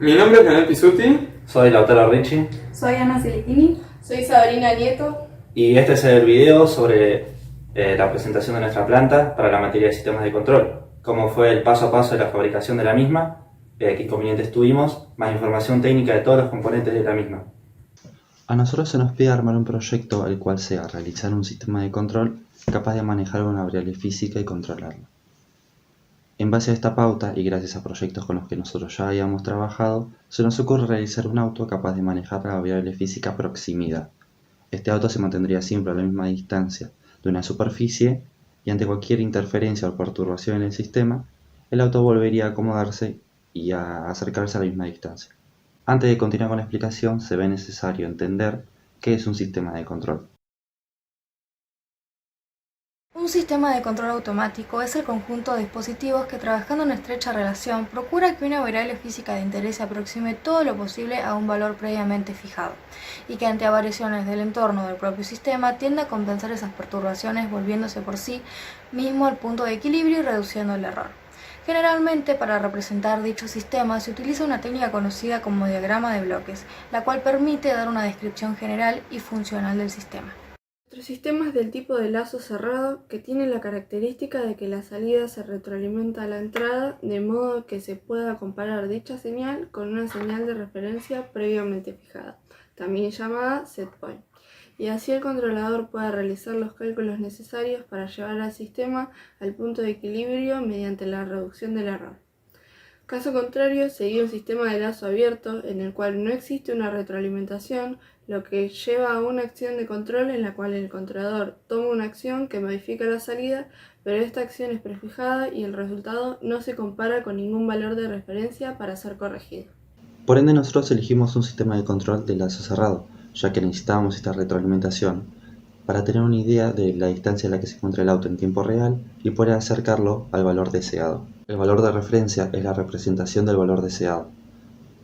Mi nombre es Leonel Pisuti. Soy Lautaro Ricci Soy Ana Celestini. Soy Sabrina Nieto. y este es el video sobre la presentación de nuestra planta para la materia de sistemas de control, cómo fue el paso a paso de la fabricación de la misma, qué inconvenientes tuvimos, más información técnica de todos los componentes de la misma. A nosotros se nos pide armar un proyecto el cual sea realizar un sistema de control capaz de manejar una variable física y controlarla. En base a esta pauta y gracias a proyectos con los que nosotros ya habíamos trabajado, se nos ocurre realizar un auto capaz de manejar la variable física proximidad. Este auto se mantendría siempre a la misma distancia de una superficie y ante cualquier interferencia o perturbación en el sistema, el auto volvería a acomodarse y a acercarse a la misma distancia. Antes de continuar con la explicación, se ve necesario entender qué es un sistema de control. Un sistema de control automático es el conjunto de dispositivos que, trabajando en estrecha relación, procura que una variable física de interés se aproxime todo lo posible a un valor previamente fijado, y que ante variaciones del entorno del propio sistema tiende a compensar esas perturbaciones volviéndose por sí mismo al punto de equilibrio y reduciendo el error. Generalmente, para representar dicho sistema se utiliza una técnica conocida como diagrama de bloques, la cual permite dar una descripción general y funcional del sistema. Nuestro sistema es del tipo de lazo cerrado que tiene la característica de que la salida se retroalimenta a la entrada, de modo que se pueda comparar dicha señal con una señal de referencia previamente fijada, también llamada setpoint, y así el controlador pueda realizar los cálculos necesarios para llevar al sistema al punto de equilibrio mediante la reducción del error. Caso contrario, sería un sistema de lazo abierto en el cual no existe una retroalimentación, lo que lleva a una acción de control en la cual el controlador toma una acción que modifica la salida, pero esta acción es prefijada y el resultado no se compara con ningún valor de referencia para ser corregido. Por ende, nosotros elegimos un sistema de control de lazo cerrado, ya que necesitábamos esta retroalimentación para tener una idea de la distancia a la que se encuentra el auto en tiempo real y poder acercarlo al valor deseado. El valor de referencia es la representación del valor deseado.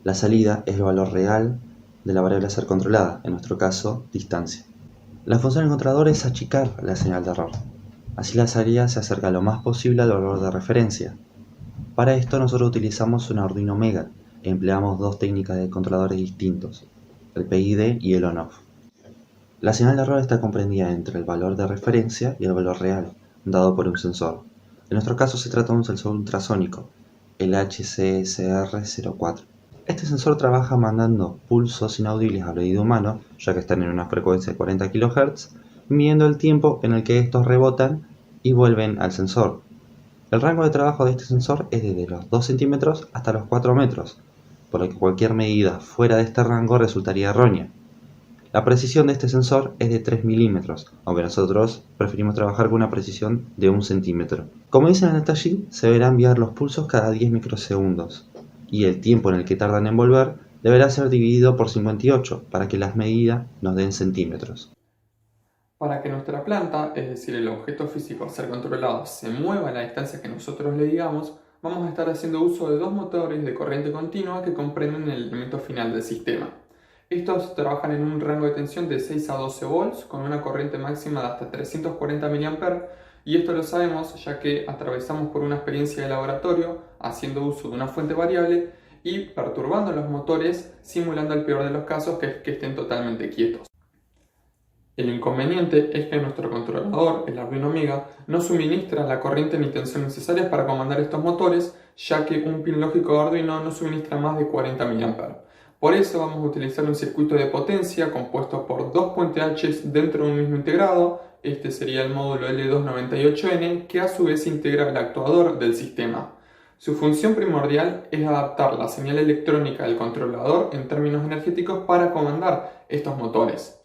La salida es el valor real de la variable a ser controlada, en nuestro caso, distancia. La función del controlador es achicar la señal de error. Así la salida se acerca lo más posible al valor de referencia. Para esto nosotros utilizamos un Arduino Mega e empleamos dos técnicas de controladores distintos, el PID y el ON-OFF. La señal de error está comprendida entre el valor de referencia y el valor real, dado por un sensor. En nuestro caso se trata de un sensor ultrasónico, el HCSR04. Este sensor trabaja mandando pulsos inaudibles al oído humano, ya que están en una frecuencia de 40 kHz, midiendo el tiempo en el que estos rebotan y vuelven al sensor. El rango de trabajo de este sensor es desde los 2 centímetros hasta los 4 metros, por lo que cualquier medida fuera de este rango resultaría errónea. La precisión de este sensor es de 3 milímetros, aunque nosotros preferimos trabajar con una precisión de 1 centímetro. Como dicen en el taller, se deberá enviar los pulsos cada 10 microsegundos, y el tiempo en el que tardan en volver deberá ser dividido por 58 para que las medidas nos den centímetros. Para que nuestra planta, es decir, el objeto físico a ser controlado, se mueva a la distancia que nosotros le digamos, vamos a estar haciendo uso de dos motores de corriente continua que comprenden el elemento final del sistema. Estos trabajan en un rango de tensión de 6 a 12 volts con una corriente máxima de hasta 340 mA, y esto lo sabemos ya que atravesamos por una experiencia de laboratorio haciendo uso de una fuente variable y perturbando los motores, simulando el peor de los casos, que es que estén totalmente quietos. El inconveniente es que nuestro controlador, el Arduino Mega, no suministra la corriente ni tensión necesarias para comandar estos motores, ya que un pin lógico de Arduino no suministra más de 40 mA. Por eso vamos a utilizar un circuito de potencia compuesto por dos puentes H dentro de un mismo integrado. Este sería el módulo L298N, que a su vez integra el actuador del sistema. Su función primordial es adaptar la señal electrónica del controlador en términos energéticos para comandar estos motores.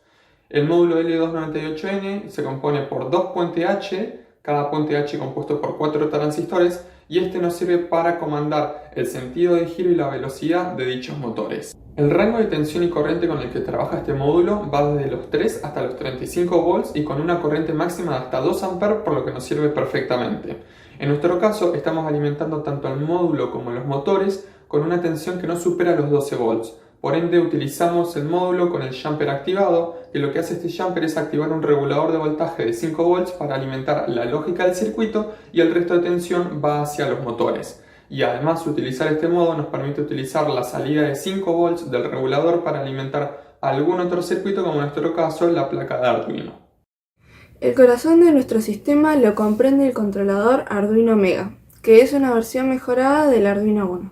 El módulo L298N se compone por dos puentes H, cada puente H compuesto por 4 transistores, y este nos sirve para comandar el sentido de giro y la velocidad de dichos motores. El rango de tensión y corriente con el que trabaja este módulo va desde los 3 hasta los 35 volts y con una corriente máxima de hasta 2 A, por lo que nos sirve perfectamente. En nuestro caso estamos alimentando tanto el módulo como los motores con una tensión que no supera los 12 volts. Por ende utilizamos el módulo con el jumper activado, que lo que hace este jumper es activar un regulador de voltaje de 5 volts para alimentar la lógica del circuito, y el resto de tensión va hacia los motores. Y además utilizar este modo nos permite utilizar la salida de 5 volts del regulador para alimentar algún otro circuito, como en nuestro caso la placa de Arduino. El corazón de nuestro sistema lo comprende el controlador Arduino Mega, que es una versión mejorada del Arduino Uno.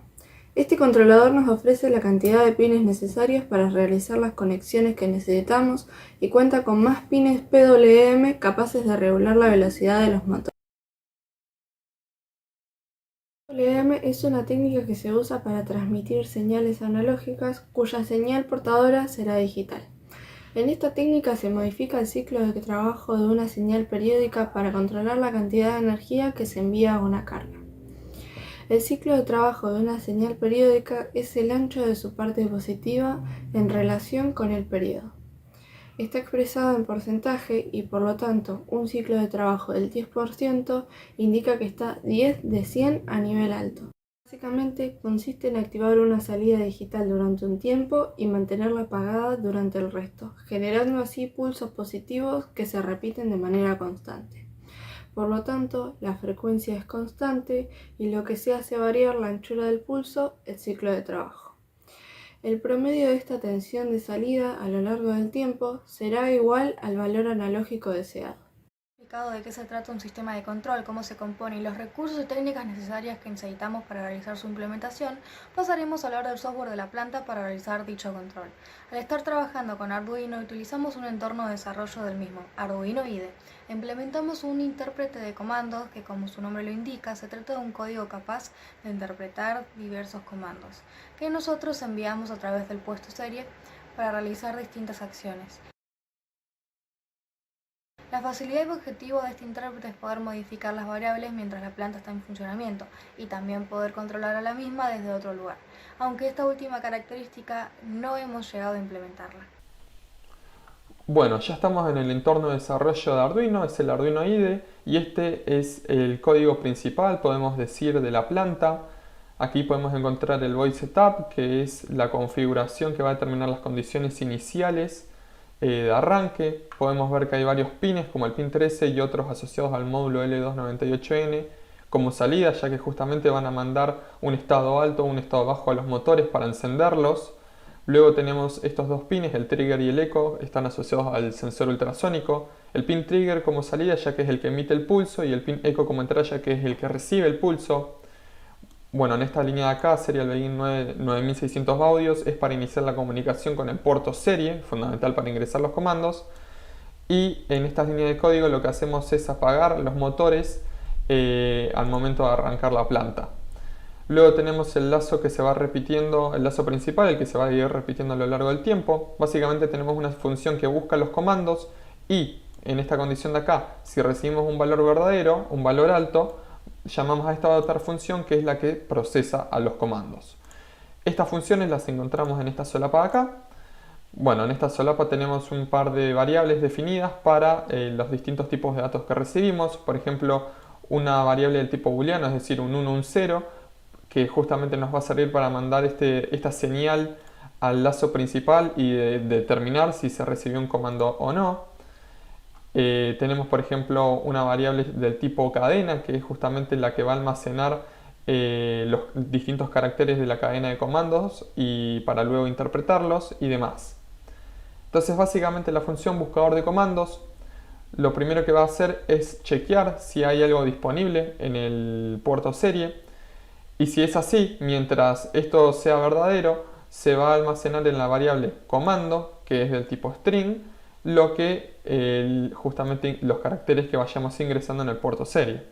Este controlador nos ofrece la cantidad de pines necesarios para realizar las conexiones que necesitamos y cuenta con más pines PWM capaces de regular la velocidad de los motores. PWM es una técnica que se usa para transmitir señales analógicas cuya señal portadora será digital. En esta técnica se modifica el ciclo de trabajo de una señal periódica para controlar la cantidad de energía que se envía a una carga. El ciclo de trabajo de una señal periódica es el ancho de su parte positiva en relación con el período. Está expresado en porcentaje y por lo tanto un ciclo de trabajo del 10% indica que está 10 de 100 a nivel alto. Básicamente consiste en activar una salida digital durante un tiempo y mantenerla apagada durante el resto, generando así pulsos positivos que se repiten de manera constante. Por lo tanto, la frecuencia es constante y lo que se hace variar la anchura del pulso, el ciclo de trabajo. El promedio de esta tensión de salida a lo largo del tiempo será igual al valor analógico deseado. De qué se trata un sistema de control, cómo se compone y los recursos y técnicas necesarias que necesitamos para realizar su implementación, pasaremos a hablar del software de la planta para realizar dicho control. Al estar trabajando con Arduino, utilizamos un entorno de desarrollo del mismo, Arduino IDE. Implementamos un intérprete de comandos que, como su nombre lo indica, se trata de un código capaz de interpretar diversos comandos, que nosotros enviamos a través del puesto serie para realizar distintas acciones. La facilidad y objetivo de este intérprete es poder modificar las variables mientras la planta está en funcionamiento y también poder controlar a la misma desde otro lugar, aunque esta última característica no hemos llegado a implementarla. Bueno, ya estamos en el entorno de desarrollo de Arduino, es el Arduino IDE y este es el código principal, podemos decir, de la planta. Aquí podemos encontrar el void setup, que es la configuración que va a determinar las condiciones iniciales de arranque. Podemos ver que hay varios pines como el pin 13 y otros asociados al módulo L298N como salida, ya que justamente van a mandar un estado alto o un estado bajo a los motores para encenderlos. Luego tenemos estos dos pines, el trigger y el eco, están asociados al sensor ultrasónico. El pin trigger como salida, ya que es el que emite el pulso, y el pin eco como entrada, ya que es el que recibe el pulso. Bueno, en esta línea de acá, Serial Begin 9600 baudios, es para iniciar la comunicación con el puerto serie, fundamental para ingresar los comandos. Y en esta línea de código lo que hacemos es apagar los motores al momento de arrancar la planta. Luego tenemos el lazo que se va repitiendo, el lazo principal, el que se va a ir repitiendo a lo largo del tiempo. Básicamente tenemos una función que busca los comandos y en esta condición de acá, si recibimos un valor verdadero, un valor alto, llamamos a esta otra función que es la que procesa a los comandos. Estas funciones las encontramos en esta solapa de acá. Bueno, en esta solapa tenemos un par de variables definidas para los distintos tipos de datos que recibimos. Por ejemplo, una variable del tipo booleano, es decir, un 1, un 0, que justamente nos va a servir para mandar esta señal al lazo principal y determinar si se recibió un comando o no. Tenemos, por ejemplo, una variable del tipo cadena, que es justamente la que va a almacenar los distintos caracteres de la cadena de comandos y para luego interpretarlos y demás. Entonces, básicamente la función buscador de comandos lo primero que va a hacer es chequear si hay algo disponible en el puerto serie, y si es así, mientras esto sea verdadero, se va a almacenar en la variable comando, que es del tipo string, lo que justamente los caracteres que vayamos ingresando en el puerto serie.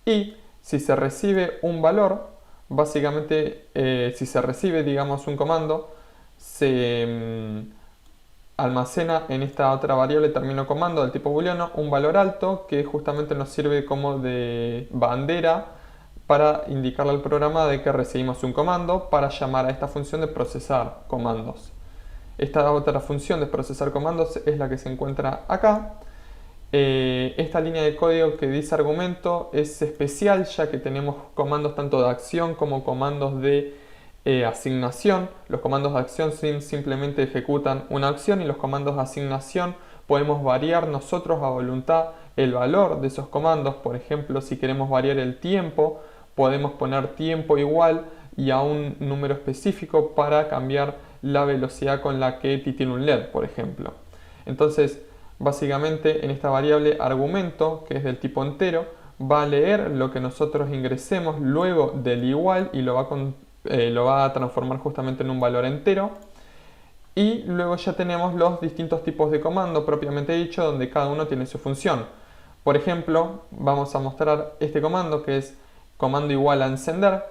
Y si se recibe un valor, básicamente si se recibe, digamos, un comando, se almacena en esta otra variable término comando del tipo booleano un valor alto que justamente nos sirve como de bandera para indicarle al programa de que recibimos un comando para llamar a esta función de procesar comandos. Esta otra función de procesar comandos es la que se encuentra acá. Esta línea de código que dice argumento es especial, ya que tenemos comandos tanto de acción como comandos de asignación. Los comandos de acción simplemente ejecutan una acción, y los comandos de asignación podemos variar nosotros a voluntad el valor de esos comandos. Por ejemplo, si queremos variar el tiempo, podemos poner tiempo igual y a un número específico para cambiar la velocidad con la que titila un LED, por ejemplo. Entonces, básicamente en esta variable argumento, que es del tipo entero, va a leer lo que nosotros ingresemos luego del igual y lo va a transformar justamente en un valor entero. Y luego ya tenemos los distintos tipos de comando propiamente dicho, donde cada uno tiene su función. Por ejemplo, vamos a mostrar este comando, que es comando igual a encender.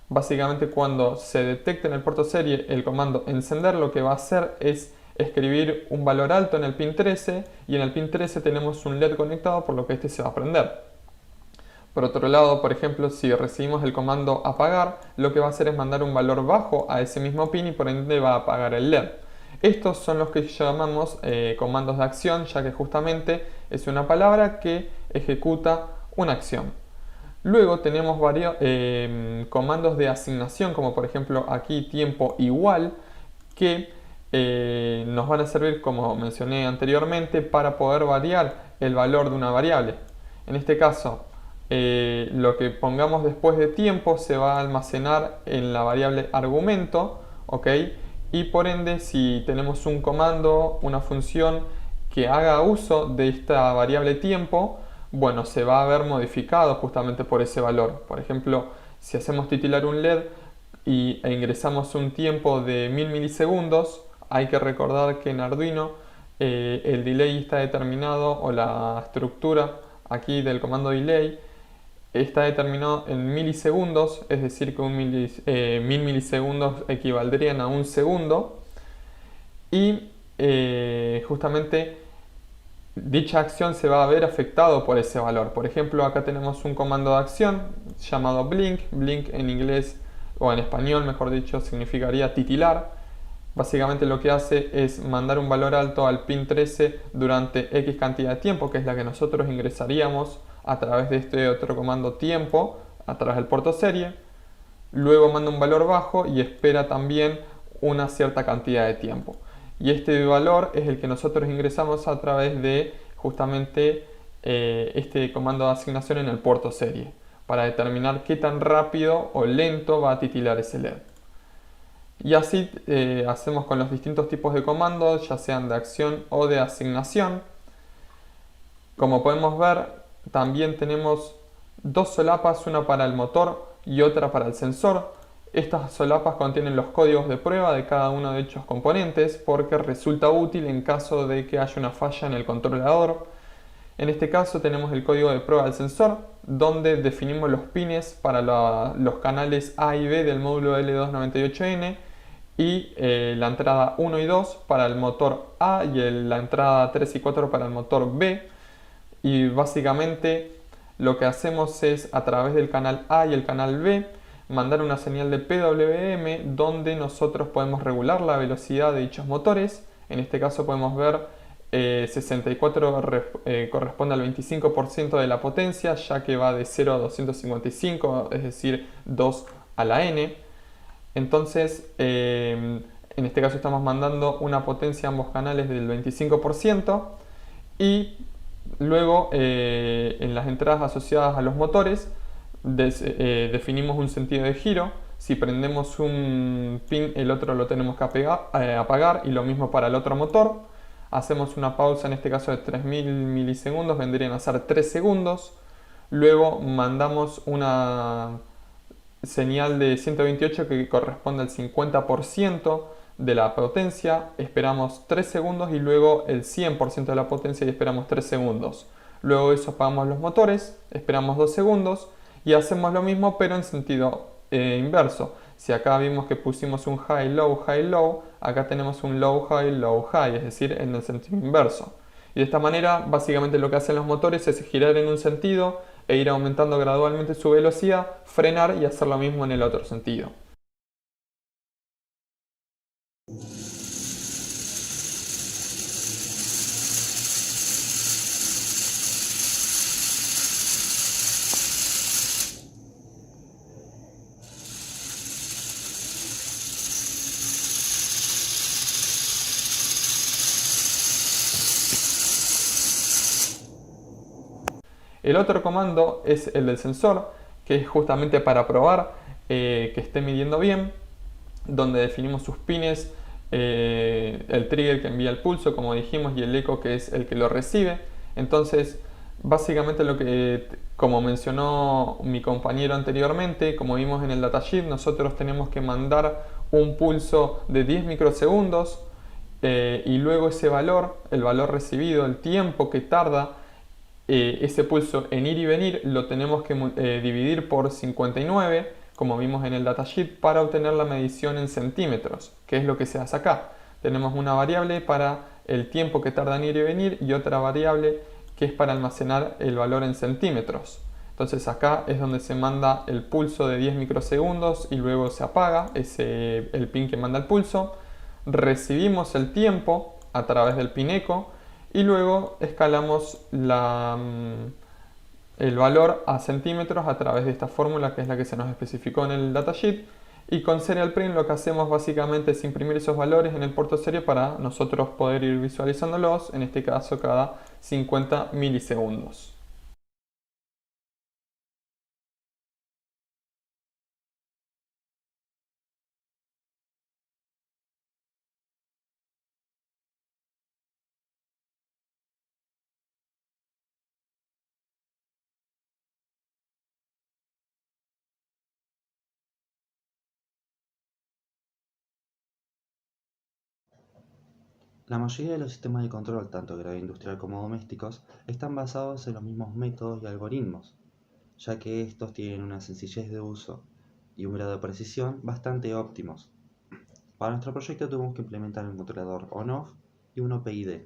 Básicamente, cuando se detecte en el puerto serie el comando encender, lo que va a hacer es escribir un valor alto en el pin 13, y en el pin 13 tenemos un LED conectado, por lo que este se va a prender. Por otro lado, por ejemplo, si recibimos el comando apagar, lo que va a hacer es mandar un valor bajo a ese mismo pin y por ende va a apagar el LED. Estos son los que llamamos comandos de acción, ya que justamente es una palabra que ejecuta una acción. Luego tenemos varios comandos de asignación, como por ejemplo aquí tiempo igual, que nos van a servir, como mencioné anteriormente, para poder variar el valor de una variable. En este caso, lo que pongamos después de tiempo se va a almacenar en la variable argumento, ¿ok? Y por ende, si tenemos un comando, una función que haga uso de esta variable tiempo, bueno, se va a ver modificado justamente por ese valor. Por ejemplo, si hacemos titilar un LED e ingresamos un tiempo de 1000 milisegundos, hay que recordar que en Arduino el delay está determinado, o la estructura aquí del comando delay está determinado en milisegundos, es decir que 1000 milisegundos equivaldrían a un segundo, y justamente dicha acción se va a ver afectado por ese valor. Por ejemplo, acá tenemos un comando de acción llamado blink. Blink en inglés, o en español mejor dicho, significaría titilar. Básicamente lo que hace es mandar un valor alto al pin 13 durante X cantidad de tiempo, que es la que nosotros ingresaríamos a través de este otro comando tiempo, a través del puerto serie. Luego manda un valor bajo y espera también una cierta cantidad de tiempo. Y este valor es el que nosotros ingresamos a través de justamente este comando de asignación en el puerto serie, para determinar qué tan rápido o lento va a titilar ese LED. Y así hacemos con los distintos tipos de comandos, ya sean de acción o de asignación. Como podemos ver, también tenemos dos solapas, una para el motor y otra para el sensor. Estas solapas contienen los códigos de prueba de cada uno de dichos componentes, porque resulta útil en caso de que haya una falla en el controlador. En este caso tenemos el código de prueba del sensor, donde definimos los pines para los canales A y B del módulo L298N, y la entrada 1 y 2 para el motor A y la entrada 3 y 4 para el motor B. Y básicamente lo que hacemos es, a través del canal A y el canal B, mandar una señal de PWM donde nosotros podemos regular la velocidad de dichos motores. En este caso podemos ver 64 corresponde al 25% de la potencia, ya que va de 0 a 255, es decir, 2 a la n. Entonces, en este caso estamos mandando una potencia a ambos canales del 25%, y luego en las entradas asociadas a los motores definimos un sentido de giro. Si prendemos un pin, el otro lo tenemos que apagar, y lo mismo para el otro motor. Hacemos una pausa, en este caso de 3000 milisegundos, vendrían a ser 3 segundos. Luego mandamos una señal de 128 que corresponde al 50% de la potencia. Esperamos 3 segundos y luego el 100% de la potencia y esperamos 3 segundos. Luego de eso apagamos los motores, esperamos 2 segundos y hacemos lo mismo, pero en sentido inverso. Si acá vimos que pusimos un high, low, acá tenemos un low, high, es decir, en el sentido inverso. Y de esta manera, básicamente lo que hacen los motores es girar en un sentido e ir aumentando gradualmente su velocidad, frenar y hacer lo mismo en el otro sentido. El otro comando es el del sensor, que es justamente para probar que esté midiendo bien, donde definimos sus pines, el trigger que envía el pulso, como dijimos, y el eco que es el que lo recibe. Entonces, básicamente como mencionó mi compañero anteriormente, como vimos en el datasheet, nosotros tenemos que mandar un pulso de 10 microsegundos y luego ese valor, el valor recibido, el tiempo que tarda ese pulso en ir y venir, lo tenemos que dividir por 59, como vimos en el datasheet, para obtener la medición en centímetros, que es lo que se hace acá. Tenemos una variable para el tiempo que tarda en ir y venir y otra variable que es para almacenar el valor en centímetros. Entonces acá es donde se manda el pulso de 10 microsegundos y luego se apaga el pin que manda el pulso. Recibimos el tiempo a través del pin eco y luego escalamos el valor a centímetros a través de esta fórmula que es la que se nos especificó en el datasheet. Y con Serial Print lo que hacemos básicamente es imprimir esos valores en el puerto serie para nosotros poder ir visualizándolos, en este caso cada 50 milisegundos. La mayoría de los sistemas de control, tanto de grado industrial como domésticos, están basados en los mismos métodos y algoritmos, ya que estos tienen una sencillez de uso y un grado de precisión bastante óptimos. Para nuestro proyecto tuvimos que implementar un controlador on-off y un OPID.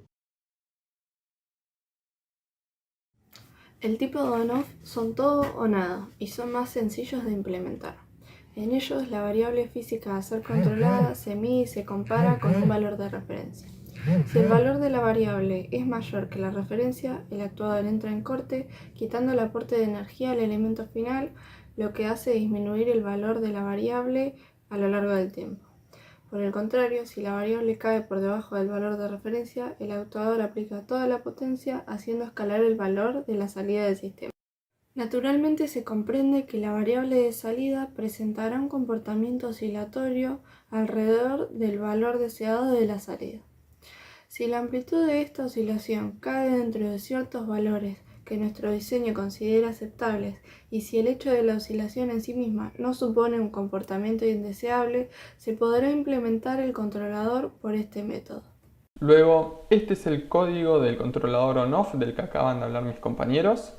El tipo de on-off son todo o nada y son más sencillos de implementar. En ellos, la variable física a ser controlada se mide y se compara con un valor de referencia. Si el valor de la variable es mayor que la referencia, el actuador entra en corte, quitando el aporte de energía al elemento final, lo que hace disminuir el valor de la variable a lo largo del tiempo. Por el contrario, si la variable cae por debajo del valor de referencia, el actuador aplica toda la potencia, haciendo escalar el valor de la salida del sistema. Naturalmente se comprende que la variable de salida presentará un comportamiento oscilatorio alrededor del valor deseado de la salida. Si la amplitud de esta oscilación cae dentro de ciertos valores que nuestro diseño considera aceptables y si el hecho de la oscilación en sí misma no supone un comportamiento indeseable, se podrá implementar el controlador por este método. Luego, este es el código del controlador on-off del que acaban de hablar mis compañeros.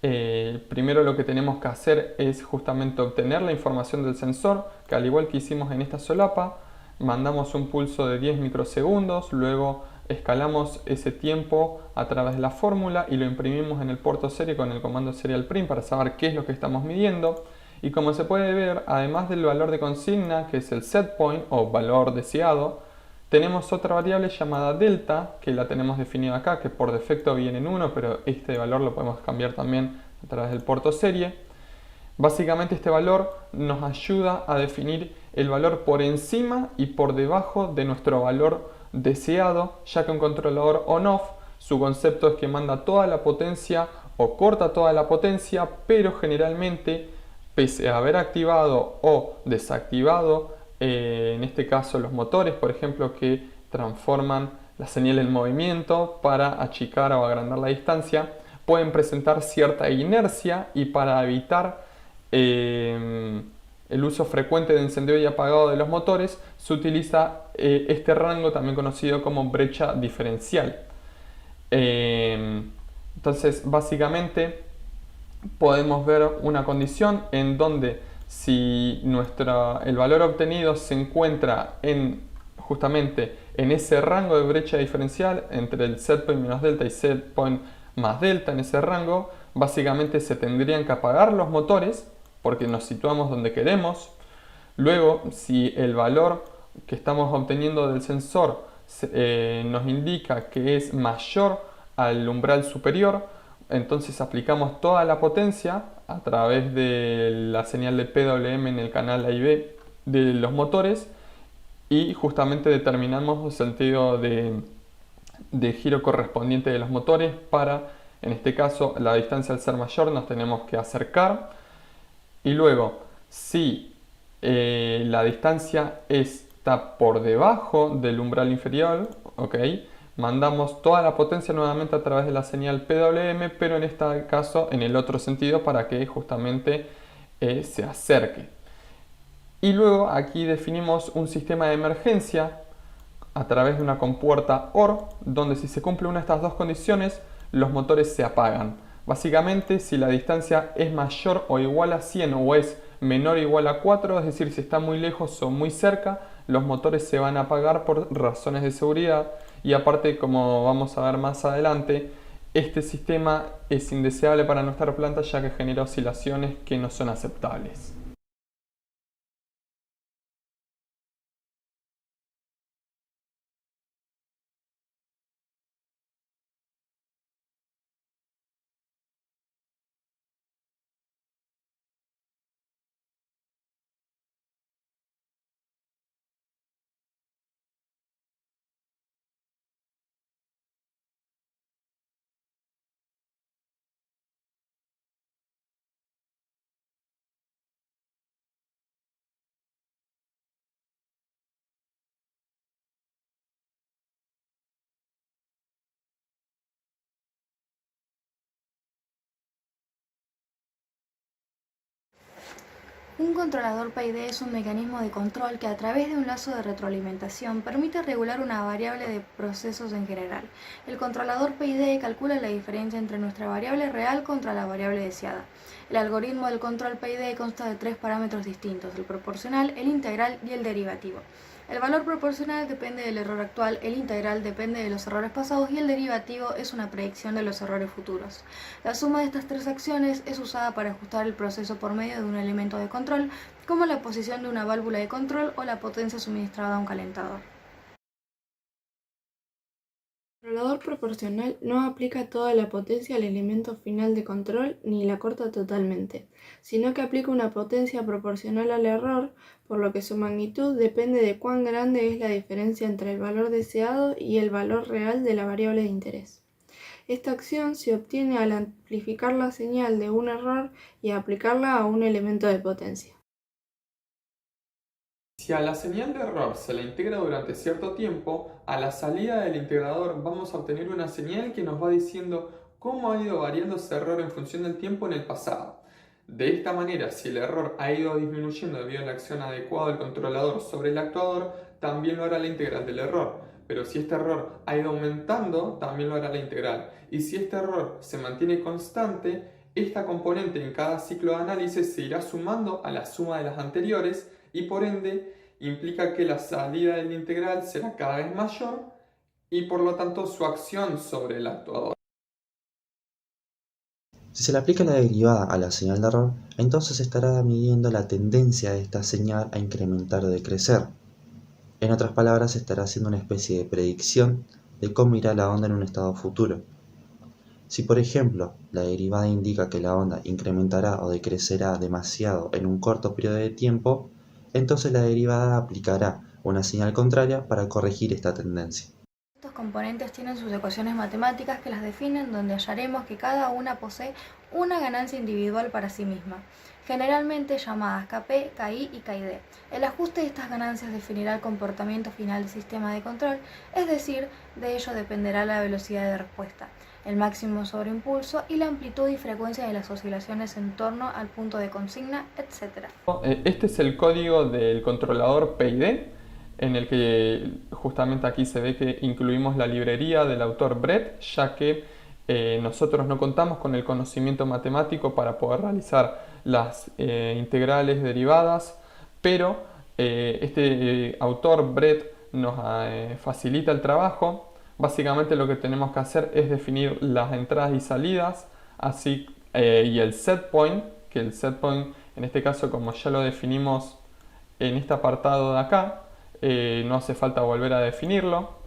Primero lo que tenemos que hacer es justamente obtener la información del sensor, que al igual que hicimos en esta solapa, mandamos un pulso de 10 microsegundos, luego escalamos ese tiempo a través de la fórmula y lo imprimimos en el puerto serie con el comando serial print para saber qué es lo que estamos midiendo. Y como se puede ver, además del valor de consigna, que es el set point o valor deseado, tenemos otra variable llamada delta, que la tenemos definida acá, que por defecto viene en 1, pero este valor lo podemos cambiar también a través del puerto serie. Básicamente este valor nos ayuda a definir el valor por encima y por debajo de nuestro valor deseado, ya que un controlador on-off, su concepto es que manda toda la potencia o corta toda la potencia, pero generalmente, pese a haber activado o desactivado, en este caso los motores, por ejemplo, que transforman la señal en movimiento para achicar o agrandar la distancia, pueden presentar cierta inercia y para evitar el uso frecuente de encendido y apagado de los motores, se utiliza este rango también conocido como brecha diferencial. Entonces, básicamente, podemos ver una condición en donde si el valor obtenido se encuentra justamente en ese rango de brecha diferencial entre el set point menos delta y set point más delta, en ese rango, básicamente se tendrían que apagar los motores porque nos situamos donde queremos. Luego, si el valor que estamos obteniendo del sensor nos indica que es mayor al umbral superior, entonces aplicamos toda la potencia a través de la señal de PWM en el canal A y B de los motores y justamente determinamos el sentido de giro correspondiente de los motores para, en este caso, la distancia al ser mayor nos tenemos que acercar Y luego, si la distancia está por debajo del umbral inferior, ¿ok? Mandamos toda la potencia nuevamente a través de la señal PWM, pero en este caso en el otro sentido para que justamente se acerque. Y luego aquí definimos un sistema de emergencia a través de una compuerta OR, donde si se cumple una de estas dos condiciones, los motores se apagan. Básicamente, si la distancia es mayor o igual a 100 o es menor o igual a 4, es decir, si está muy lejos o muy cerca, los motores se van a apagar por razones de seguridad. Y aparte, como vamos a ver más adelante, este sistema es indeseable para nuestra planta ya que genera oscilaciones que no son aceptables. Un controlador PID es un mecanismo de control que a través de un lazo de retroalimentación permite regular una variable de procesos en general. El controlador PID calcula la diferencia entre nuestra variable real contra la variable deseada. El algoritmo del control PID consta de tres parámetros distintos: el proporcional, el integral y el derivativo. El valor proporcional depende del error actual, el integral depende de los errores pasados y el derivativo es una predicción de los errores futuros. La suma de estas tres acciones es usada para ajustar el proceso por medio de un elemento de control, como la posición de una válvula de control o la potencia suministrada a un calentador. El controlador proporcional no aplica toda la potencia al elemento final de control ni la corta totalmente, sino que aplica una potencia proporcional al error, por lo que su magnitud depende de cuán grande es la diferencia entre el valor deseado y el valor real de la variable de interés. Esta acción se obtiene al amplificar la señal de un error y aplicarla a un elemento de potencia. Si a la señal de error se la integra durante cierto tiempo, a la salida del integrador vamos a obtener una señal que nos va diciendo cómo ha ido variando ese error en función del tiempo en el pasado. De esta manera, si el error ha ido disminuyendo debido a la acción adecuada del controlador sobre el actuador, también lo hará la integral del error. Pero si este error ha ido aumentando, también lo hará la integral. Y si este error se mantiene constante, esta componente en cada ciclo de análisis se irá sumando a la suma de las anteriores y por ende implica que la salida del integral será cada vez mayor y por lo tanto su acción sobre el actuador. Si se le aplica la derivada a la señal de error, entonces estará midiendo la tendencia de esta señal a incrementar o decrecer. En otras palabras, estará haciendo una especie de predicción de cómo irá la onda en un estado futuro. Si por ejemplo la derivada indica que la onda incrementará o decrecerá demasiado en un corto periodo de tiempo, entonces la derivada aplicará una señal contraria para corregir esta tendencia. Estos componentes tienen sus ecuaciones matemáticas que las definen, donde hallaremos que cada una posee una ganancia individual para sí misma, generalmente llamadas Kp, Ki y Kd. El ajuste de estas ganancias definirá el comportamiento final del sistema de control, es decir, de ello dependerá la velocidad de respuesta, el máximo sobreimpulso y la amplitud y frecuencia de las oscilaciones en torno al punto de consigna, etc. Este es el código del controlador PID, en el que justamente aquí se ve que incluimos la librería del autor Brett, ya que nosotros no contamos con el conocimiento matemático para poder realizar las integrales derivadas, pero este autor Brett nos facilita el trabajo. Básicamente lo que tenemos que hacer es definir las entradas y salidas, así y el set point, que el set point en este caso, como ya lo definimos en este apartado de acá, no hace falta volver a definirlo.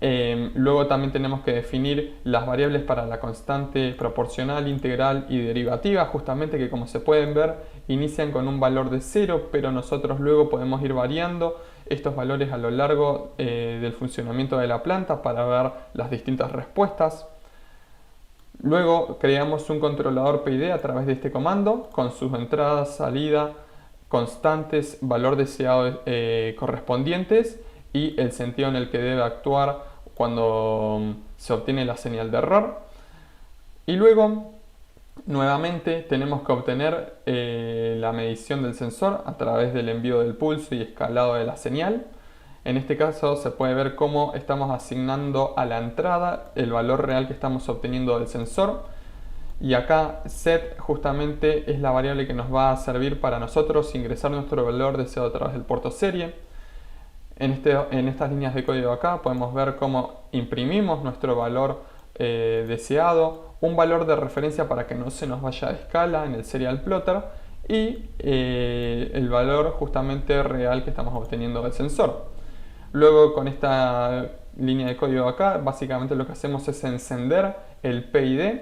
Luego también tenemos que definir las variables para la constante proporcional, integral y derivativa, justamente que como se pueden ver inician con un valor de 0, pero nosotros luego podemos ir variando estos valores a lo largo del funcionamiento de la planta para ver las distintas respuestas. Luego creamos un controlador PID a través de este comando con sus entradas, salida, constantes, valor deseado correspondientes y el sentido en el que debe actuar cuando se obtiene la señal de error. Y luego nuevamente tenemos que obtener la medición del sensor a través del envío del pulso y escalado de la señal. En este caso se puede ver cómo estamos asignando a la entrada el valor real que estamos obteniendo del sensor. Y acá set justamente es la variable que nos va a servir para nosotros ingresar nuestro valor deseado a través del puerto serie. En estas líneas de código acá podemos ver cómo imprimimos nuestro valor deseado, un valor de referencia para que no se nos vaya de escala en el serial plotter y el valor justamente real que estamos obteniendo del sensor. Luego con esta línea de código acá básicamente lo que hacemos es encender el PID.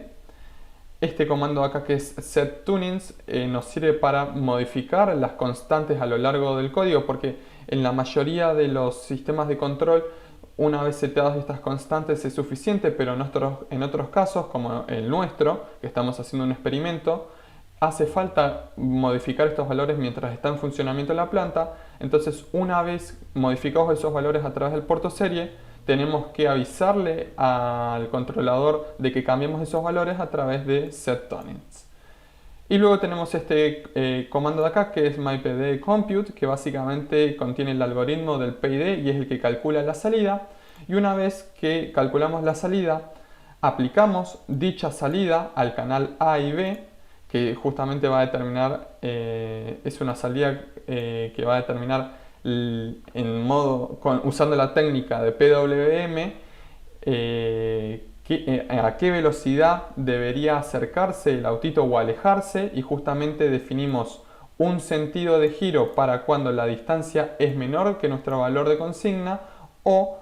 Este comando acá que es setTunings nos sirve para modificar las constantes a lo largo del código, porque en la mayoría de los sistemas de control una vez seteadas estas constantes es suficiente, pero en otros casos como el nuestro, que estamos haciendo un experimento, hace falta modificar estos valores mientras está en funcionamiento la planta. Entonces una vez modificados esos valores a través del puerto serie, tenemos que avisarle al controlador de que cambiemos esos valores a través de setTunings. Y luego tenemos este comando de acá que es mypdcompute, que básicamente contiene el algoritmo del PID y es el que calcula la salida. Y una vez que calculamos la salida, aplicamos dicha salida al canal A y B, que justamente va a determinar, es una salida que va a determinar usando la técnica de PWM a qué velocidad debería acercarse el autito o alejarse, y justamente definimos un sentido de giro para cuando la distancia es menor que nuestro valor de consigna, o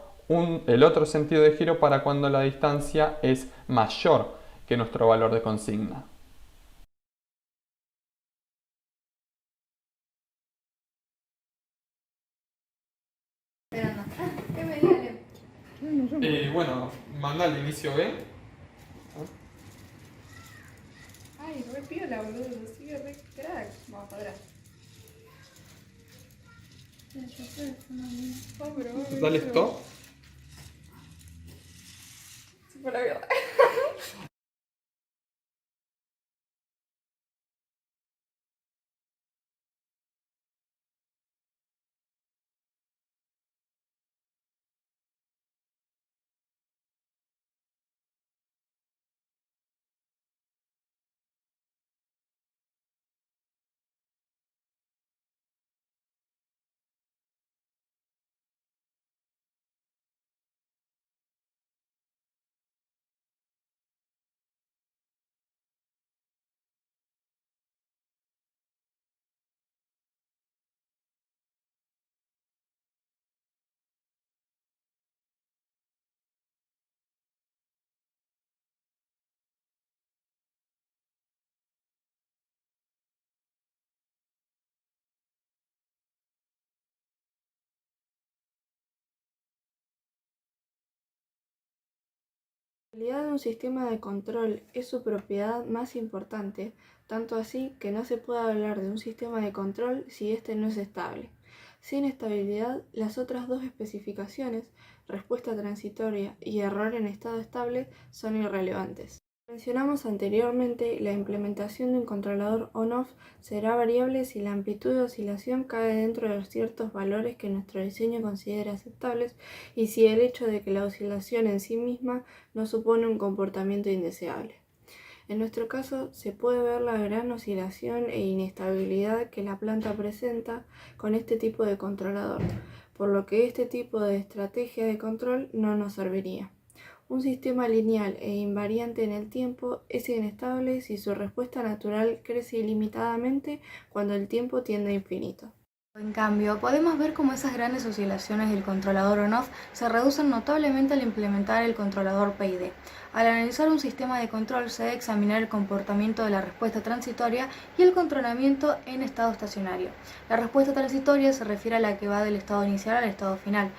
el otro sentido de giro para cuando la distancia es mayor que nuestro valor de consigna. ¿Qué me dale? Bueno, manda al inicio B. Ay, re piola, boludo. Sigue re crack. Vamos para atrás. Dale stop. Se fue la mierda. La realidad de un sistema de control es su propiedad más importante, tanto así que no se puede hablar de un sistema de control si éste no es estable. Sin estabilidad, las otras dos especificaciones, respuesta transitoria y error en estado estable, son irrelevantes. Mencionamos anteriormente, la implementación de un controlador on-off será variable si la amplitud de oscilación cae dentro de los ciertos valores que nuestro diseño considera aceptables y si el hecho de que la oscilación en sí misma no supone un comportamiento indeseable. En nuestro caso, se puede ver la gran oscilación e inestabilidad que la planta presenta con este tipo de controlador, por lo que este tipo de estrategia de control no nos serviría. Un sistema lineal e invariante en el tiempo es inestable si su respuesta natural crece ilimitadamente cuando el tiempo tiende a infinito. En cambio, podemos ver cómo esas grandes oscilaciones del controlador on-off se reducen notablemente al implementar el controlador PID. Al analizar un sistema de control se debe examinar el comportamiento de la respuesta transitoria y el controlamiento en estado estacionario. La respuesta transitoria se refiere a la que va del estado inicial al estado final.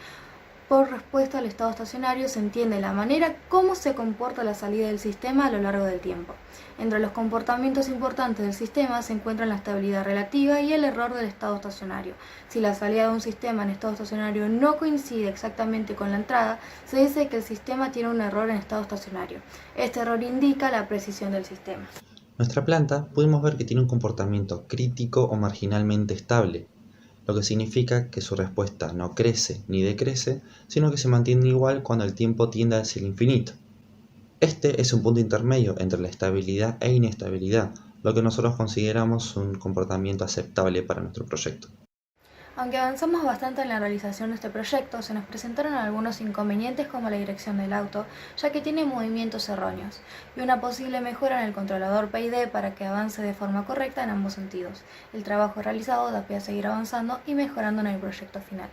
Por respuesta al estado estacionario se entiende la manera como se comporta la salida del sistema a lo largo del tiempo. Entre los comportamientos importantes del sistema se encuentran la estabilidad relativa y el error del estado estacionario. Si la salida de un sistema en estado estacionario no coincide exactamente con la entrada, se dice que el sistema tiene un error en estado estacionario. Este error indica la precisión del sistema. Nuestra planta pudimos ver que tiene un comportamiento crítico o marginalmente estable, lo que significa que su respuesta no crece ni decrece, sino que se mantiene igual cuando el tiempo tiende hacia el infinito. Este es un punto intermedio entre la estabilidad e inestabilidad, lo que nosotros consideramos un comportamiento aceptable para nuestro proyecto. Aunque avanzamos bastante en la realización de este proyecto, se nos presentaron algunos inconvenientes como la dirección del auto, ya que tiene movimientos erróneos, y una posible mejora en el controlador PID para que avance de forma correcta en ambos sentidos. El trabajo realizado da pie a seguir avanzando y mejorando en el proyecto final.